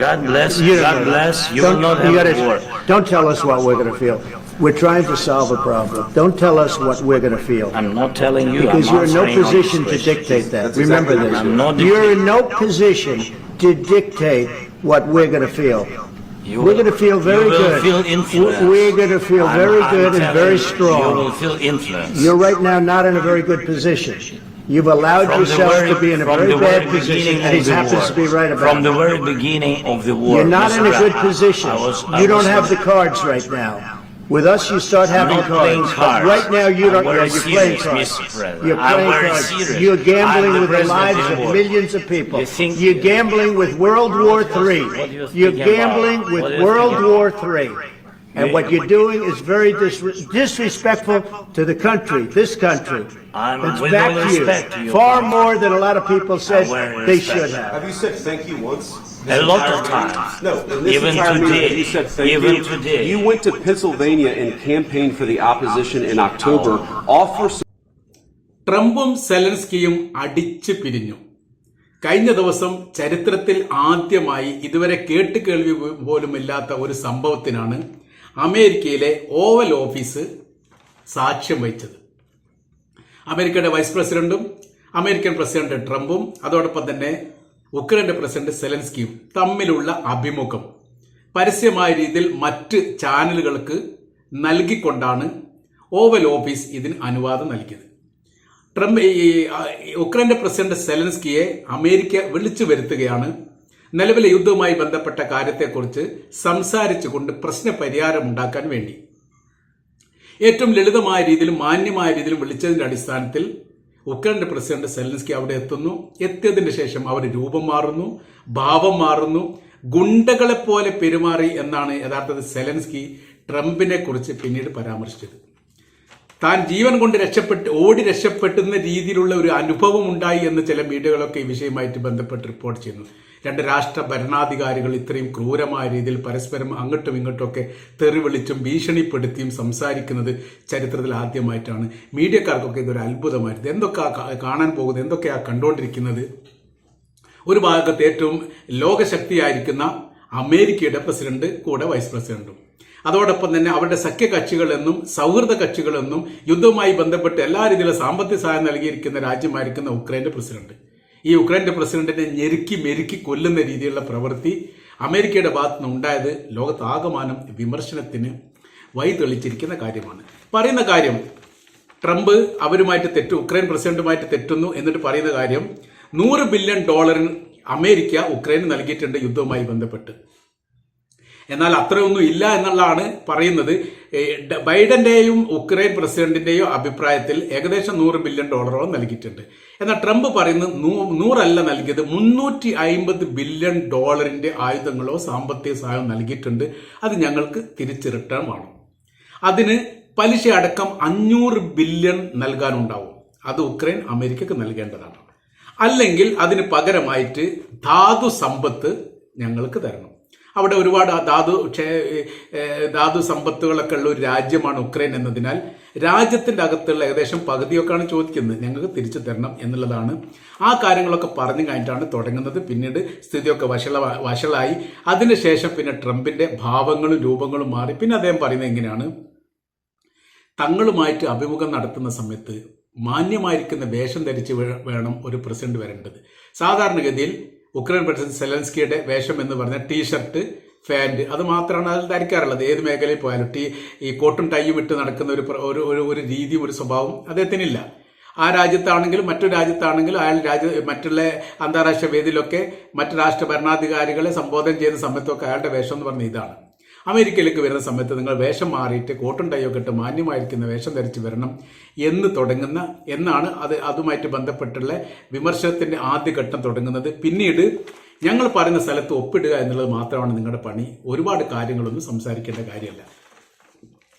God bless. You don't God know bless. that. You will not you have gotta- a war. Don't tell us what we're going to feel. We're trying to solve a problem. Don't tell us what we're going to feel. I'm not telling you. Because I'm you're in no answering all position these to questions. dictate that. That's Remember exactly this. what I'm not You're in dictating. no position to dictate what we're going to feel. You We're going to feel very you will good. Feel influenced. We're going to feel very I'm good and telling very you, You strong. will feel influenced. You're right now not in a very good position. You've allowed From the yourself very- to be in a from very the bad very position, beginning and he of the happens war. to be right about From the it. very beginning of the war. You're not in a Mr. good Pratt, position. I You don't was have the not- cards right now. With us, you start having not playing cards. cards. Right now, you don't. I'm Yeah, very you're playing serious, cards. Mr. President. You're I'm playing very cards. serious. You're gambling I'm the with the president lives of of the world. millions of people. You think- You're gambling with World War What do III. you You're think about? gambling What with do you World think War III. And what you're doing is very disrespectful to the country, this country. I'm It's with back all to respect to you. you, Far Congress. more than a lot of people said very they respect. should have. Have you said thank you once? A lot of times. No, in this Even entire meeting, today. you said thank Even you. today. You went to Pennsylvania and campaigned for the opposition in October, all for ട്രംപും സെലൻസ്കിയും അടിച്ചു പിരിഞ്ഞു. കഴിഞ്ഞ ദിവസം ചരിത്രത്തിൽ ആദ്യമായി ഇതുവരെ കേട്ടുകേൾവി പോലുമില്ലാത്ത ഒരു സംഭവത്തിനാണ് അമേരിക്കയിലെ ഓവൽ ഓഫീസ് സാക്ഷ്യം വഹിച്ചത്. അമേരിക്കയുടെ വൈസ് പ്രസിഡന്റും അമേരിക്കൻ പ്രസിഡന്റ് ട്രംപും അതോടൊപ്പം തന്നെ ഉക്രൈന്റെ പ്രസിഡന്റ് സെലൻസ്കിയും തമ്മിലുള്ള അഭിമുഖം പരസ്യമായ രീതിയിൽ മറ്റ് ചാനലുകൾക്ക് നൽകിക്കൊണ്ടാണ് ഓവൽ ഓഫീസ് ഇതിന് അനുവാദം നൽകിയത്. ട്രംപ് ഉക്രൈന്റെ പ്രസിഡന്റ് സെലൻസ്കിയെ അമേരിക്ക വിളിച്ചു വരുത്തുകയാണ്. നിലവിലെ യുദ്ധവുമായി ബന്ധപ്പെട്ട കാര്യത്തെക്കുറിച്ച് സംസാരിച്ചുകൊണ്ട് പ്രശ്ന പരിഹാരം ഉണ്ടാക്കാൻ വേണ്ടി ഏറ്റവും ലളിതമായ രീതിയിലും മാന്യമായ രീതിയിലും വിളിച്ചതിന്റെ അടിസ്ഥാനത്തിൽ ഉക്രൈന്റെ പ്രസിഡന്റ് സെലൻസ്കി അവിടെ എത്തുന്നു. എത്തിയതിന് ശേഷം അവർ രൂപം മാറുന്നു, ഭാവം മാറുന്നു, ഗുണ്ടകളെ പോലെ പെരുമാറി എന്നാണ് യഥാർത്ഥത്തിൽ സെലൻസ്കി ട്രംപിനെ കുറിച്ച് പിന്നീട് പരാമർശിച്ചത്. താൻ ജീവൻ കൊണ്ട് ഓടി രക്ഷപ്പെട്ടുന്ന രീതിയിലുള്ള ഒരു അനുഭവം ഉണ്ടായി എന്ന് ചില മീഡിയകളൊക്കെ ഈ വിഷയമായിട്ട് ബന്ധപ്പെട്ട് റിപ്പോർട്ട് ചെയ്യുന്നു. രണ്ട് രാഷ്ട്ര ഭരണാധികാരികൾ ഇത്രയും ക്രൂരമായ രീതിയിൽ പരസ്പരം അങ്ങോട്ടും ഇങ്ങോട്ടുമൊക്കെ തെറി വിളിച്ചും ഭീഷണിപ്പെടുത്തിയും സംസാരിക്കുന്നത് ചരിത്രത്തിൽ ആദ്യമായിട്ടാണ്. മീഡിയക്കാർക്കൊക്കെ ഇതൊരു അത്ഭുതമായിരുന്നു. എന്തൊക്കെയാ കാണാൻ പോകുന്നത്, എന്തൊക്കെയാ കണ്ടുകൊണ്ടിരിക്കുന്നത്. ഒരു ഭാഗത്ത് ഏറ്റവും ലോകശക്തിയായിരിക്കുന്ന അമേരിക്കയുടെ പ്രസിഡന്റ് കൂടെ വൈസ് പ്രസിഡന്റും, അതോടൊപ്പം തന്നെ അവരുടെ സഖ്യ കക്ഷികളെന്നും സൗഹൃദ കക്ഷികളെന്നും യുദ്ധവുമായി ബന്ധപ്പെട്ട് എല്ലാ രീതിയിലും സാമ്പത്തിക സഹായം നൽകിയിരിക്കുന്ന രാജ്യമായിരിക്കുന്ന ഉക്രൈന്റെ പ്രസിഡന്റ്. ഈ ഉക്രൈന്റെ പ്രസിഡന്റിനെ ഞെരുക്കി മെരുക്കി കൊല്ലുന്ന രീതിയിലുള്ള പ്രവൃത്തി അമേരിക്കയുടെ ഭാഗത്തു നിന്ന് ഉണ്ടായത് ലോകത്താകമാനം വിമർശനത്തിന് വഴിതെളിച്ചിരിക്കുന്ന കാര്യമാണ്. പറയുന്ന കാര്യം ട്രംപ് അവരുമായിട്ട് ഉക്രൈൻ പ്രസിഡന്റുമായിട്ട് തെറ്റുന്നു എന്നിട്ട് പറയുന്ന കാര്യം $100 ബില്യൺ അമേരിക്ക ഉക്രൈന് നൽകിയിട്ടുണ്ട് യുദ്ധവുമായി ബന്ധപ്പെട്ട്. എന്നാൽ അത്രയൊന്നും ഇല്ല എന്നുള്ളതാണ് പറയുന്നത്. ബൈഡന്റെയും ഉക്രൈൻ പ്രസിഡന്റിന്റെയും അഭിപ്രായത്തിൽ ഏകദേശം $100 ബില്യൺ നൽകിയിട്ടുണ്ട്. എന്നാൽ ട്രംപ് പറയുന്നത് 100 അല്ല നൽകിയത്, $350 ബില്യൺ ആയുധങ്ങളോ സാമ്പത്തിക സഹായം നൽകിയിട്ടുണ്ട്. അത് ഞങ്ങൾക്ക് തിരിച്ച് റിട്ടേൺ വേണം. അതിന് പലിശ അടക്കം $500 ബില്യൺ നൽകാനുണ്ടാവും. അത് ഉക്രൈൻ അമേരിക്കക്ക് നൽകേണ്ടതാണ്. അല്ലെങ്കിൽ അതിന് പകരമായിട്ട് ധാതു സമ്പത്ത് ഞങ്ങൾക്ക് തരണം. അവിടെ ഒരുപാട് ധാതു സമ്പത്തുകളൊക്കെ ഉള്ള ഒരു രാജ്യമാണ് ഉക്രൈൻ എന്നതിനാൽ രാജ്യത്തിന്റെ അകത്തുള്ള ഏകദേശം പകുതിയൊക്കെയാണ് ചോദിക്കുന്നത്, ഞങ്ങൾക്ക് തിരിച്ചു തരണം എന്നുള്ളതാണ്. ആ കാര്യങ്ങളൊക്കെ പറഞ്ഞു കഴിഞ്ഞിട്ടാണ് തുടങ്ങുന്നത്. പിന്നീട് സ്ഥിതിയൊക്കെ വഷളായി. അതിനുശേഷം പിന്നെ ട്രംപിന്റെ ഭാവങ്ങളും രൂപങ്ങളും മാറി. പിന്നെ അദ്ദേഹം പറയുന്നത് എങ്ങനെയാണ്, തങ്ങളുമായിട്ട് അഭിമുഖം നടത്തുന്ന സമയത്ത് മാന്യമായിരിക്കുന്ന വേഷം ധരിച്ച് വേണം ഒരു പ്രസിഡന്റ് വരേണ്ടത്. സാധാരണഗതിയിൽ ഉക്രൈൻ പ്രസിഡന്റ് സെലൻസ്കിയുടെ വേഷം എന്ന് പറഞ്ഞാൽ ടീഷർട്ട്, ഫാന്റ്, അത് മാത്രമാണ് അതിൽ ധരിക്കാറുള്ളത്. ഏത് മേഖലയിൽ പോയാലും ഈ കോട്ടും ടൈയും ഇട്ട് നടക്കുന്ന ഒരു രീതി, ഒരു സ്വഭാവം അദ്ദേഹത്തിനില്ല. ആ രാജ്യത്താണെങ്കിലും മറ്റൊരു രാജ്യത്താണെങ്കിലും അയാൾ മറ്റുള്ള അന്താരാഷ്ട്ര വേദിയിലൊക്കെ മറ്റു രാഷ്ട്ര ഭരണാധികാരികളെ സംബോധന ചെയ്യുന്ന സമയത്തൊക്കെ അയാളുടെ വേഷം എന്ന് പറഞ്ഞാൽ ഇതാണ്. അമേരിക്കയിലേക്ക് വരുന്ന സമയത്ത് നിങ്ങൾ വേഷം മാറിയിട്ട് കോട്ടും ടൈയൊക്കെ ഇട്ട് മാന്യമായിരിക്കുന്ന വേഷം ധരിച്ച് വരണം എന്ന് തുടങ്ങുന്ന എന്നാണ് അതുമായിട്ട് ബന്ധപ്പെട്ടുള്ള വിമർശനത്തിന്റെ ആദ്യഘട്ടം തുടങ്ങുന്നത്. പിന്നീട് ഞങ്ങൾ പറയുന്ന സ്ഥലത്ത് ഒപ്പിടുക എന്നുള്ളത് മാത്രമാണ് നിങ്ങളുടെ പണി. ഒരുപാട് കാര്യങ്ങളൊന്നും സംസാരിക്കേണ്ട കാര്യമല്ല.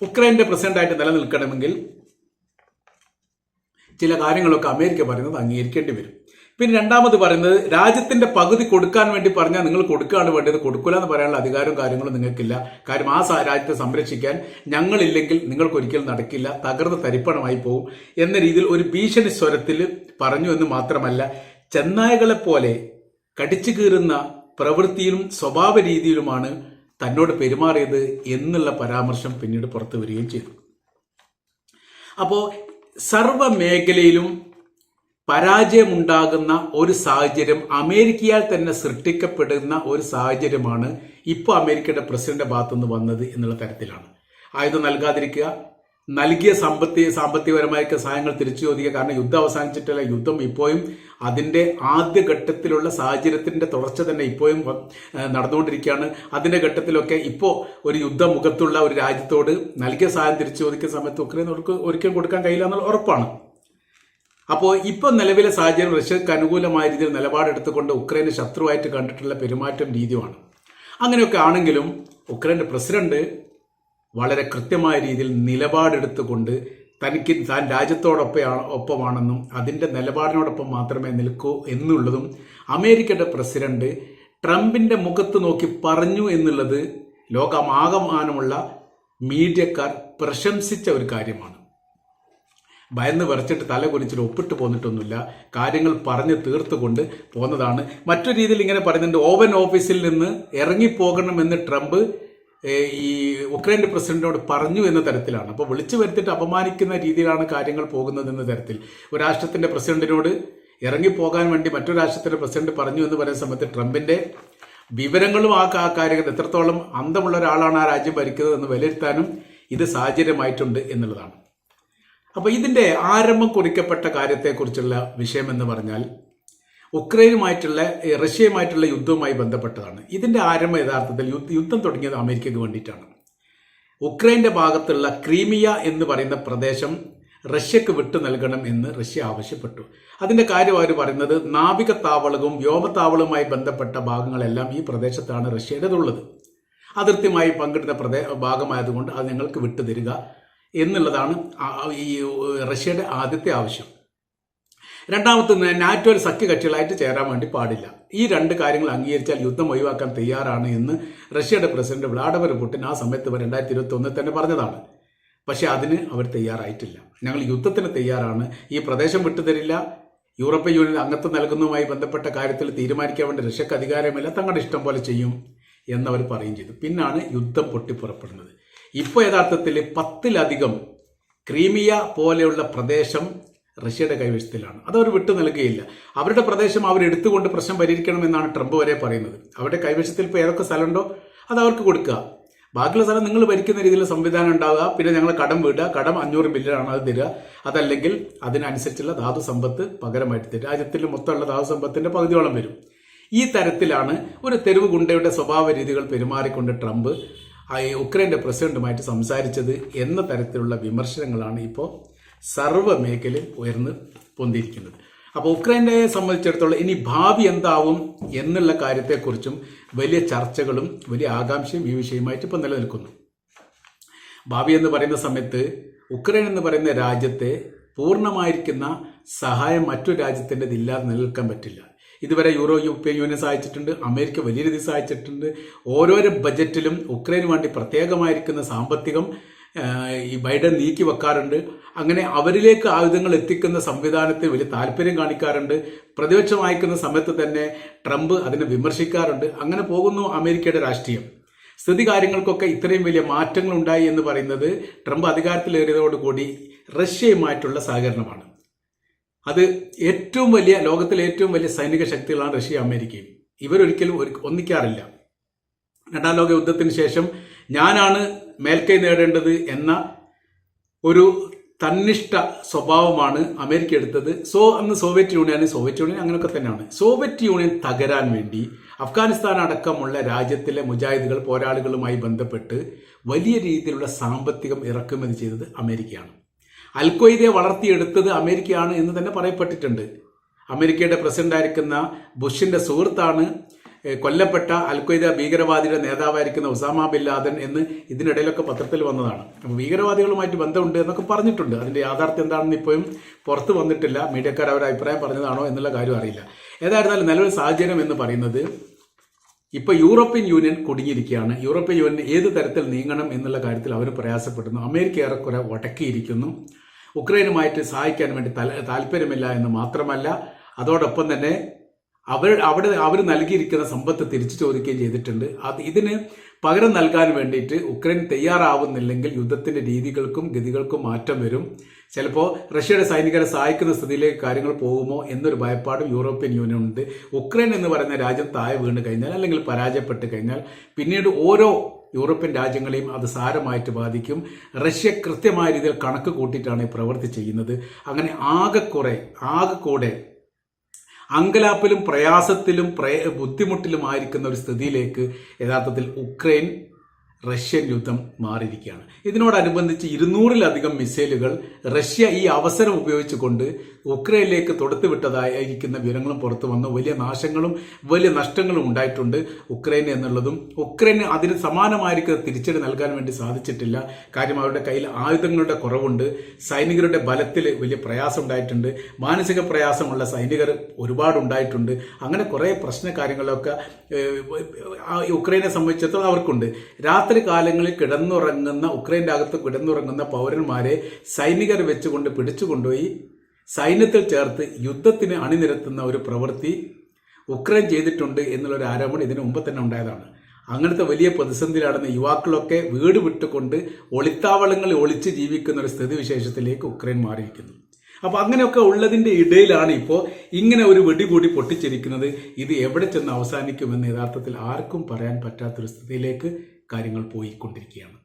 ഉക്രൈന്റെ പ്രസിഡന്റായിട്ട് നിലനിൽക്കണമെങ്കിൽ ചില കാര്യങ്ങളൊക്കെ അമേരിക്ക പറയുന്നത് അംഗീകരിക്കേണ്ടി വരും. പിന്നെ രണ്ടാമത് പറയുന്നത്, രാജ്യത്തിന്റെ പകുതി കൊടുക്കാൻ വേണ്ടി പറഞ്ഞാൽ നിങ്ങൾ കൊടുക്കുകയാണ് വേണ്ടത്, കൊടുക്കില്ല എന്ന് പറയാനുള്ള അധികാരവും കാര്യങ്ങളും നിങ്ങൾക്കില്ല. കാര്യം ആ രാജ്യത്തെ സംരക്ഷിക്കാൻ ഞങ്ങളില്ലെങ്കിൽ നിങ്ങൾക്കൊരിക്കലും നടക്കില്ല, തകർന്ന് തരിപ്പണമായി പോകും എന്ന രീതിയിൽ ഒരു ഭീഷണി സ്വരത്തിൽ പറഞ്ഞു എന്ന് മാത്രമല്ല, ചെന്നായകളെ പോലെ കടിച്ചു കീറുന്ന പ്രവൃത്തിയിലും സ്വഭാവ രീതിയിലുമാണ് തന്നോട് പെരുമാറിയത് എന്നുള്ള പരാമർശം പിന്നീട് പുറത്തു വരികയും ചെയ്തു. അപ്പോൾ സർവ മേഖലയിലും പരാജയമുണ്ടാകുന്ന ഒരു സാഹചര്യം അമേരിക്കയാൽ തന്നെ സൃഷ്ടിക്കപ്പെടുന്ന ഒരു സാഹചര്യമാണ് ഇപ്പോൾ അമേരിക്കയുടെ പ്രസിഡന്റ് ഭാഗത്തുനിന്ന് വന്നത് എന്നുള്ള തരത്തിലാണ്. ആയുധം നൽകാതിരിക്കുക, നൽകിയ സാമ്പത്തികപരമായ സഹായങ്ങൾ തിരിച്ചു ചോദിക്കുക. കാരണം യുദ്ധം അവസാനിച്ചിട്ടില്ല. യുദ്ധം ഇപ്പോഴും അതിന്റെ ആദ്യഘട്ടത്തിലുള്ള സാഹചര്യത്തിന്റെ തുടർച്ച തന്നെ ഇപ്പോഴും നടന്നുകൊണ്ടിരിക്കുകയാണ്. അതിന്റെ ഘട്ടത്തിലൊക്കെ ഇപ്പോൾ ഒരു യുദ്ധമുഖത്തുള്ള ഒരു രാജ്യത്തോട് നൽകിയ സഹായം തിരിച്ചു ചോദിക്കുന്ന സമയത്ത് ഉക്രൈൻ ഒരിക്കലും കൊടുക്കാൻ കഴിയില്ല എന്നുള്ള ഉറപ്പാണ്. അപ്പോൾ ഇപ്പോൾ നിലവിലെ സാഹചര്യം റഷ്യക്ക് അനുകൂലമായ രീതിയിൽ നിലപാടെടുത്തുകൊണ്ട് ഉക്രൈനെ ശത്രുവായിട്ട് കണ്ടിട്ടുള്ള പെരുമാറ്റം രീതിയുമാണ്. അങ്ങനെയൊക്കെ ആണെങ്കിലും ഉക്രൈന്റെ പ്രസിഡന്റ് വളരെ കൃത്യമായ രീതിയിൽ നിലപാടെടുത്തുകൊണ്ട് താൻ രാജ്യത്തോടൊപ്പമാണെന്നും അതിൻ്റെ നിലപാടിനോടൊപ്പം മാത്രമേ നിൽക്കൂ എന്നുള്ളതും അമേരിക്കയുടെ പ്രസിഡന്റ് ട്രംപിന്റെ മുഖത്ത് നോക്കി പറഞ്ഞു എന്നുള്ളത് ലോകമാകമാനമുള്ള മീഡിയക്കാർ പ്രശംസിച്ച ഒരു കാര്യമാണ്. ഭയന്ന് വരച്ചിട്ട് തല കുനിച്ചിട്ട് ഒപ്പിട്ട് പോന്നിട്ടൊന്നുമില്ല. കാര്യങ്ങൾ പറഞ്ഞ് തീർത്തുകൊണ്ട് പോന്നതാണ്. മറ്റൊരു രീതിയിൽ ഇങ്ങനെ പറയുന്നുണ്ട്, ഓവൽ ഓഫീസിൽ നിന്ന് ഇറങ്ങിപ്പോകണമെന്ന് ട്രംപ് ഈ ഉക്രൈൻ്റെ പ്രസിഡന്റിനോട് പറഞ്ഞു എന്ന തരത്തിലാണ്. അപ്പോൾ വിളിച്ചു വരുത്തിയിട്ട് അപമാനിക്കുന്ന രീതിയിലാണ് കാര്യങ്ങൾ പോകുന്നത് എന്ന തരത്തിൽ. ഒരു രാഷ്ട്രത്തിന്റെ പ്രസിഡന്റിനോട് ഇറങ്ങിപ്പോകാൻ വേണ്ടി മറ്റൊരു രാഷ്ട്രത്തിന്റെ പ്രസിഡന്റ് പറഞ്ഞു എന്ന് പറയുന്ന സമയത്ത് ട്രംപിന്റെ വിവരങ്ങളും ആ കാര്യങ്ങൾ എത്രത്തോളം അന്തമുള്ള ഒരാളാണ് ആ രാജ്യം ഭരിക്കുന്നത് എന്ന് വിലയിരുത്താനും ഇത് സാഹചര്യമായിട്ടുണ്ട് എന്നുള്ളതാണ്. അപ്പോൾ ഇതിന്റെ ആരംഭം കുറിക്കപ്പെട്ട കാര്യത്തെക്കുറിച്ചുള്ള വിഷയം എന്ന് പറഞ്ഞാൽ റഷ്യയുമായിട്ടുള്ള യുദ്ധവുമായി ബന്ധപ്പെട്ടതാണ്. ഇതിന്റെ ആരംഭം യഥാർത്ഥത്തിൽ യുദ്ധം തുടങ്ങിയത് അമേരിക്കയ്ക്ക് വേണ്ടിയിട്ടാണ്. ഉക്രൈന്റെ ഭാഗത്തുള്ള ക്രീമിയ എന്ന് പറയുന്ന പ്രദേശം റഷ്യക്ക് വിട്ടു നൽകണം എന്ന് റഷ്യ ആവശ്യപ്പെട്ടു. അതിന്റെ കാര്യം അവർ പറയുന്നത് നാവിക താവളവും വ്യോമത്താവളവുമായി ബന്ധപ്പെട്ട ഭാഗങ്ങളെല്ലാം ഈ പ്രദേശത്താണ് റഷ്യയുടേതുള്ളത്. അതിർത്തിയുമായി പങ്കിടുന്ന ഭാഗമായതുകൊണ്ട് അത് ഞങ്ങൾക്ക് വിട്ടുതരിക എന്നുള്ളതാണ് ഈ റഷ്യയുടെ ആദ്യത്തെ ആവശ്യം. രണ്ടാമത്തെ, നാറ്റോയിൽ സഖ്യകക്ഷികളായിട്ട് ചേരാൻ വേണ്ടി പാടില്ല. ഈ രണ്ട് കാര്യങ്ങൾ അംഗീകരിച്ചാൽ യുദ്ധം ഒഴിവാക്കാൻ തയ്യാറാണ് എന്ന് റഷ്യയുടെ പ്രസിഡന്റ് വ്ളാഡിമിർ പുടിൻ ആ സമയത്ത് 2021 തന്നെ പറഞ്ഞതാണ്. പക്ഷെ അതിന് അവർ തയ്യാറായിട്ടില്ല. ഞങ്ങൾ യുദ്ധത്തിന് തയ്യാറാണ്, ഈ പ്രദേശം വിട്ടുതരില്ല, യൂറോപ്യൻ യൂണിയൻ അംഗത്വം നൽകുന്നതുമായി ബന്ധപ്പെട്ട കാര്യത്തിൽ തീരുമാനിക്കാൻ വേണ്ടി റഷ്യക്ക് അധികാരമില്ല, തങ്ങളുടെ ഇഷ്ടം പോലെ ചെയ്യും എന്നവർ പറയുകയും ചെയ്തു. പിന്നാണ് യുദ്ധം പൊട്ടിപ്പുറപ്പെടുന്നത്. ഇപ്പോൾ യഥാർത്ഥത്തിൽ 10-ലധികം ക്രീമിയ പോലെയുള്ള പ്രദേശം റഷ്യയുടെ കൈവശത്തിലാണ്. അതവർ വിട്ടു നൽകുകയില്ല. അവരുടെ പ്രദേശം അവരെടുത്തുകൊണ്ട് പ്രശ്നം പരിഹരിക്കണമെന്നാണ് ട്രംപ് വരെ പറയുന്നത്. അവരുടെ കൈവശത്തിൽ ഇപ്പോൾ ഏതൊക്കെ സ്ഥലമുണ്ടോ അത് അവർക്ക് കൊടുക്കുക, ബാക്കിയുള്ള സ്ഥലം നിങ്ങൾ ഭരിക്കുന്ന രീതിയിലുള്ള സംവിധാനം ഉണ്ടാവുക, പിന്നെ ഞങ്ങൾ കടം വിടുക, കടം 500 ബില്യൺ അത് തരിക, അതല്ലെങ്കിൽ അതിനനുസരിച്ചുള്ള ധാതു സമ്പത്ത് പകരമായിട്ട് തരിക. രാജ്യത്തിൽ മൊത്തമുള്ള ധാതു സമ്പത്തിന്റെ പകുതിയോളം വരും. ഈ തരത്തിലാണ് ഒരു തെരുവ് ഗുണ്ടയുടെ സ്വഭാവ രീതികൾ പെരുമാറിക്കൊണ്ട് ട്രംപ് ഉക്രൈന്റെ പ്രസിഡന്റുമായിട്ട് സംസാരിച്ചത് എന്ന തരത്തിലുള്ള വിമർശനങ്ങളാണ് ഇപ്പോൾ സർവ്വ മേഖലയിൽ ഉയർന്ന് പൊന്തിയിരിക്കുന്നത്. അപ്പോൾ ഉക്രൈനെ സംബന്ധിച്ചിടത്തോളം ഇനി ഭാവി എന്താവും എന്നുള്ള കാര്യത്തെക്കുറിച്ചും വലിയ ചർച്ചകളും വലിയ ആകാംക്ഷയും ഈ വിഷയമായിട്ട് ഇപ്പോൾ നിലനിൽക്കുന്നു. ഭാവി എന്ന് പറയുന്ന സമയത്ത് ഉക്രൈൻ എന്ന് പറയുന്ന രാജ്യത്തെ പൂർണ്ണമായിരിക്കുന്ന സഹായം മറ്റൊരു രാജ്യത്തിൻ്റെത് ഇല്ലാതെ നിലനിൽക്കാൻ പറ്റില്ല. ഇതുവരെ യൂറോപ്യൻ യൂണിയൻ സഹായിച്ചിട്ടുണ്ട്, അമേരിക്ക വലിയ രീതിയിൽ സഹായിച്ചിട്ടുണ്ട്. ഓരോരോ ബജറ്റിലും ഉക്രൈന് വേണ്ടി പ്രത്യേകമായിരിക്കുന്ന സാമ്പത്തികം ഈ ബൈഡൻ നീക്കി വെക്കാറുണ്ട്. അങ്ങനെ അവരിലേക്ക് ആയുധങ്ങൾ എത്തിക്കുന്ന സംവിധാനത്തിൽ വലിയ താല്പര്യം കാണിക്കാറുണ്ട്. പ്രതിപക്ഷം അയക്കുന്ന സമയത്ത് തന്നെ ട്രംപ് അതിനെ വിമർശിക്കാറുണ്ട്. അങ്ങനെ പോകുന്നു അമേരിക്കയുടെ രാഷ്ട്രീയം. സ്ഥിതി കാര്യങ്ങൾക്കൊക്കെ ഇത്രയും വലിയ മാറ്റങ്ങൾ ഉണ്ടായി എന്ന് പറയുന്നത് ട്രംപ് അധികാരത്തിലേറിയതോടുകൂടി റഷ്യയുമായിട്ടുള്ള സഹകരണമാണ്. അത് ഏറ്റവും വലിയ ലോകത്തിലെ ഏറ്റവും വലിയ സൈനിക ശക്തികളാണ് റഷ്യയും അമേരിക്കയും. ഇവരൊരിക്കലും ഒന്നിക്കാറില്ല. രണ്ടാം ലോക യുദ്ധത്തിന് ശേഷം ഞാനാണ് മേൽക്കൈ നേടേണ്ടത് എന്ന ഒരു തന്നിഷ്ട സ്വഭാവമാണ് അമേരിക്ക എടുത്തത്. അന്ന് സോവിയറ്റ് യൂണിയൻ അങ്ങനെയൊക്കെ തന്നെയാണ്. സോവിയറ്റ് യൂണിയൻ തകരാൻ വേണ്ടി അഫ്ഗാനിസ്ഥാൻ അടക്കമുള്ള രാജ്യത്തിലെ മുജാഹിദുകൾ പോരാളികളുമായി ബന്ധപ്പെട്ട് വലിയ രീതിയിലുള്ള സാമ്പത്തികം ഇറക്കുമതി ചെയ്തത് അമേരിക്കയാണ്. അൽഖ്വയ്ദയെ വളർത്തിയെടുത്തത് അമേരിക്കയാണ് എന്ന് തന്നെ പറയപ്പെട്ടിട്ടുണ്ട്. അമേരിക്കയുടെ പ്രസിഡന്റായിരിക്കുന്ന ബുഷിന്റെ സുഹൃത്താണ് കൊല്ലപ്പെട്ട അൽഖ്വയ്ദ ഭീകരവാദിയുടെ നേതാവായിരിക്കുന്ന ഉസാമ ബിൻ ലാദൻ എന്ന് ഇതിനിടയിലൊക്കെ പത്രത്തിൽ വന്നതാണ്. അപ്പോൾ ഭീകരവാദികളുമായിട്ട് ബന്ധമുണ്ട് എന്നൊക്കെ പറഞ്ഞിട്ടുണ്ട്. അതിന്റെ യാഥാർത്ഥ്യം എന്താണെന്ന് ഇപ്പോഴും പുറത്തു വന്നിട്ടില്ല. മീഡിയക്കാർ അവരുടെ അഭിപ്രായം പറഞ്ഞതാണോ എന്നുള്ള കാര്യം അറിയില്ല. ഏതായിരുന്നാലും നിലവിൽ സാഹചര്യം എന്ന് പറയുന്നത് ഇപ്പോൾ യൂറോപ്യൻ യൂണിയൻ കുടുങ്ങിയിരിക്കുകയാണ്. യൂറോപ്യൻ യൂണിയൻ ഏത് തരത്തിൽ നീങ്ങണം എന്നുള്ള കാര്യത്തിൽ അവർ പ്രയാസപ്പെടുന്നു. അമേരിക്ക ഏറെക്കുറെ ഒടക്കിയിരിക്കുന്നു. ഉക്രൈനുമായിട്ട് സഹായിക്കാൻ വേണ്ടി താല്പര്യമില്ല എന്ന് മാത്രമല്ല, അതോടൊപ്പം തന്നെ അവർ നൽകിയിരിക്കുന്ന സമ്പത്ത് തിരിച്ചു ചോദിക്കുകയും ചെയ്തിട്ടുണ്ട്. ഇതിന് പകരം നൽകാൻ വേണ്ടിയിട്ട് ഉക്രൈൻ തയ്യാറാവുന്നില്ലെങ്കിൽ യുദ്ധത്തിന്റെ രീതികൾക്കും ഗതികൾക്കും മാറ്റം വരും. ചിലപ്പോൾ റഷ്യയുടെ സൈനികരെ സഹായിക്കുന്ന സ്ഥിതിയിലേക്ക് കാര്യങ്ങൾ പോകുമോ എന്നൊരു ഭയപ്പാടും യൂറോപ്യൻ യൂണിയൻ ഉണ്ട്. ഉക്രൈൻ എന്ന് പറയുന്ന രാജ്യം താഴെ വീണ് കഴിഞ്ഞാൽ അല്ലെങ്കിൽ പരാജയപ്പെട്ട് കഴിഞ്ഞാൽ പിന്നീട് ഓരോ യൂറോപ്യൻ രാജ്യങ്ങളെയും അത് സാരമായിട്ട് ബാധിക്കും. റഷ്യ കൃത്യമായ രീതിയിൽ കണക്ക് കൂട്ടിയിട്ടാണ് ഈ പ്രവൃത്തി ചെയ്യുന്നത്. അങ്ങനെ ആകെക്കൂടെ അങ്കലാപ്പിലും പ്രയാസത്തിലും ബുദ്ധിമുട്ടിലുമായിരിക്കുന്ന ഒരു സ്ഥിതിയിലേക്ക് യഥാർത്ഥത്തിൽ ഉക്രൈൻ റഷ്യൻ യുദ്ധം മാറിയിരിക്കുകയാണ്. ഇതിനോടനുബന്ധിച്ച് 200-ലധികം മിസൈലുകൾ റഷ്യ ഈ അവസരം ഉപയോഗിച്ചുകൊണ്ട് ഉക്രൈനിലേക്ക് തൊടുത്തുവിട്ടതായിരിക്കുന്ന വിവരങ്ങളും പുറത്തു വന്നു. വലിയ നാശങ്ങളും വലിയ നഷ്ടങ്ങളും ഉണ്ടായിട്ടുണ്ട് ഉക്രൈന് എന്നുള്ളതും. ഉക്രൈന് അതിന് സമാനമായിരിക്കുന്ന തിരിച്ചടി നൽകാൻ വേണ്ടി സാധിച്ചിട്ടില്ല. കാര്യം അവരുടെ കയ്യിൽ ആയുധങ്ങളുടെ കുറവുണ്ട്. സൈനികരുടെ ബലത്തിൽ വലിയ പ്രയാസം ഉണ്ടായിട്ടുണ്ട്. മാനസിക പ്രയാസമുള്ള സൈനികർ ഒരുപാടുണ്ടായിട്ടുണ്ട്. അങ്ങനെ കുറേ പ്രശ്ന കാര്യങ്ങളൊക്കെ ഉക്രൈനെ സംബന്ധിച്ചിടത്തോളം അവർക്കുണ്ട്. രാത്രി കാലങ്ങളിൽ ഉക്രൈൻ്റെ അകത്ത് കിടന്നുറങ്ങുന്ന പൗരന്മാരെ സൈനികർ വെച്ചുകൊണ്ട് പിടിച്ചുകൊണ്ടുപോയി സൈന്യത്തിൽ ചേർത്ത് യുദ്ധത്തിന് അണിനിരത്തുന്ന ഒരു പ്രവൃത്തി ഉക്രൈൻ ചെയ്തിട്ടുണ്ട് എന്നുള്ളൊരു ആരോപണം ഇതിനു മുമ്പ് തന്നെ ഉണ്ടായതാണ്. അങ്ങനത്തെ വലിയ പ്രതിസന്ധിയിലാണെന്ന് യുവാക്കളൊക്കെ വീട് വിട്ടുകൊണ്ട് ഒളിത്താവളങ്ങളിൽ ഒളിച്ച് ജീവിക്കുന്ന ഒരു സ്ഥിതിവിശേഷത്തിലേക്ക് ഉക്രൈൻ മാറിയിരിക്കുന്നു. അപ്പോൾ അങ്ങനെയൊക്കെ ഉള്ളതിൻ്റെ ഇടയിലാണ് ഇപ്പോൾ ഇങ്ങനെ ഒരു വെടികൂടി പൊട്ടിച്ചിരിക്കുന്നത്. ഇത് എവിടെ ചെന്ന് അവസാനിക്കുമെന്ന് യഥാർത്ഥത്തിൽ ആർക്കും പറയാൻ പറ്റാത്തൊരു സ്ഥിതിയിലേക്ക് കാര്യങ്ങൾ പോയിക്കൊണ്ടിരിക്കുകയാണ്.